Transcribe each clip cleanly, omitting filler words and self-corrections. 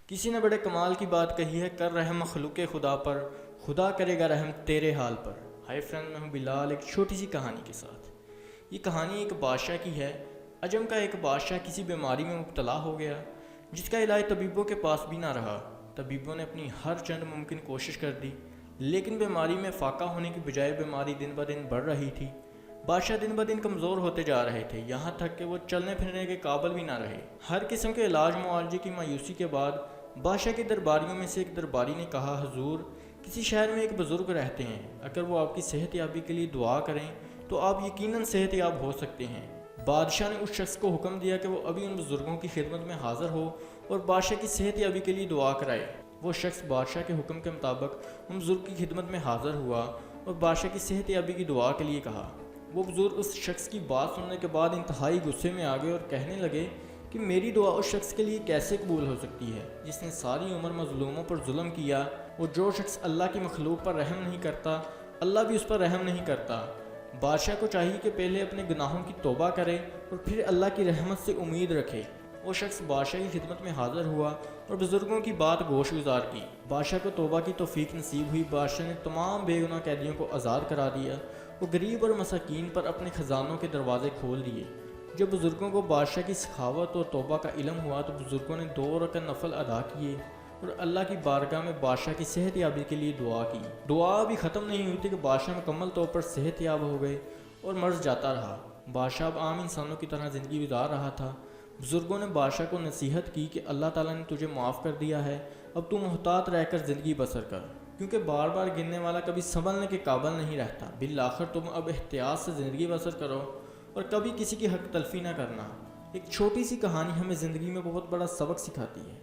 کسی نے بڑے کمال کی بات کہی ہے، کر رحم مخلوق خدا پر، خدا کرے گا رحم تیرے حال پر۔ ہائی فرینڈ، میں ہوں بلال، ایک چھوٹی سی کہانی کے ساتھ۔ یہ کہانی ایک بادشاہ کی ہے۔ عجم کا ایک بادشاہ کسی بیماری میں مبتلا ہو گیا جس کا علاج طبیبوں کے پاس بھی نہ رہا۔ طبیبوں نے اپنی ہر چند ممکن کوشش کر دی، لیکن بیماری میں فاقہ ہونے کی بجائے بیماری دن بدن بڑھ رہی تھی۔ بادشاہ دن بدن کمزور ہوتے جا رہے تھے، یہاں تک کہ وہ چلنے پھرنے کے قابل بھی نہ رہے۔ ہر قسم کے علاج معالجے کی مایوسی کے بعد بادشاہ کے درباریوں میں سے ایک درباری نے کہا، حضور، کسی شہر میں ایک بزرگ رہتے ہیں، اگر وہ آپ کی صحت یابی کے لیے دعا کریں تو آپ یقیناً صحت یاب ہو سکتے ہیں۔ بادشاہ نے اس شخص کو حکم دیا کہ وہ ابھی ان بزرگوں کی خدمت میں حاضر ہو اور بادشاہ کی صحت یابی کے لیے دعا کرائے۔ وہ شخص بادشاہ کے حکم کے مطابق ان بزرگ کی خدمت میں حاضر ہوا اور بادشاہ کی صحت یابی کی دعا کے لیے کہا۔ وہ بزرگ اس شخص کی بات سننے کے بعد انتہائی غصے میں آ گئے اور کہنے لگے کہ میری دعا اس شخص کے لیے کیسے قبول ہو سکتی ہے جس نے ساری عمر مظلوموں پر ظلم کیا، اور جو شخص اللہ کی مخلوق پر رحم نہیں کرتا، اللہ بھی اس پر رحم نہیں کرتا۔ بادشاہ کو چاہیے کہ پہلے اپنے گناہوں کی توبہ کرے اور پھر اللہ کی رحمت سے امید رکھے۔ وہ شخص بادشاہ کی خدمت میں حاضر ہوا اور بزرگوں کی بات گوش گزار کی۔ بادشاہ کو توبہ کی توفیق نصیب ہوئی۔ بادشاہ نے تمام بے گناہ قیدیوں کو آزاد کرا دیا۔ وہ غریب اور مساکین پر اپنے خزانوں کے دروازے کھول دیے۔ جب بزرگوں کو بادشاہ کی سخاوت اور توبہ کا علم ہوا تو بزرگوں نے 2 رکعت نفل ادا کیے اور اللہ کی بارگاہ میں بادشاہ کی صحت یابی کے لیے دعا کی۔ دعا بھی ختم نہیں ہوئی تھی کہ بادشاہ مکمل طور پر صحت یاب ہو گئے اور مرض جاتا رہا۔ بادشاہ اب عام انسانوں کی طرح زندگی گزار رہا تھا۔ بزرگوں نے بادشاہ کو نصیحت کی کہ اللہ تعالیٰ نے تجھے معاف کر دیا ہے، اب تو محتاط رہ کر زندگی بسر کر، کیونکہ بار بار گرنے والا کبھی سنبھلنے کے قابل نہیں رہتا۔ بالآخر تم اب احتیاط سے زندگی بسر کرو اور کبھی کسی کی حق تلفی نہ کرنا۔ ایک چھوٹی سی کہانی ہمیں زندگی میں بہت بڑا سبق سکھاتی ہے۔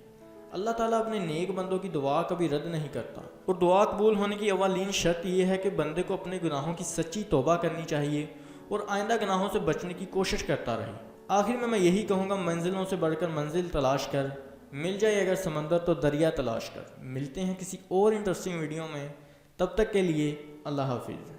اللہ تعالیٰ اپنے نیک بندوں کی دعا کبھی رد نہیں کرتا، اور دعا قبول ہونے کی اولین شرط یہ ہے کہ بندے کو اپنے گناہوں کی سچی توبہ کرنی چاہیے اور آئندہ گناہوں سے بچنے کی کوشش کرتا رہے۔ آخر میں یہی کہوں گا، منزلوں سے بڑھ کر منزل تلاش کر، مل جائے اگر سمندر تو دریا تلاش کر۔ ملتے ہیں کسی اور انٹرسٹنگ ویڈیو میں، تب تک کے لیے اللہ حافظ۔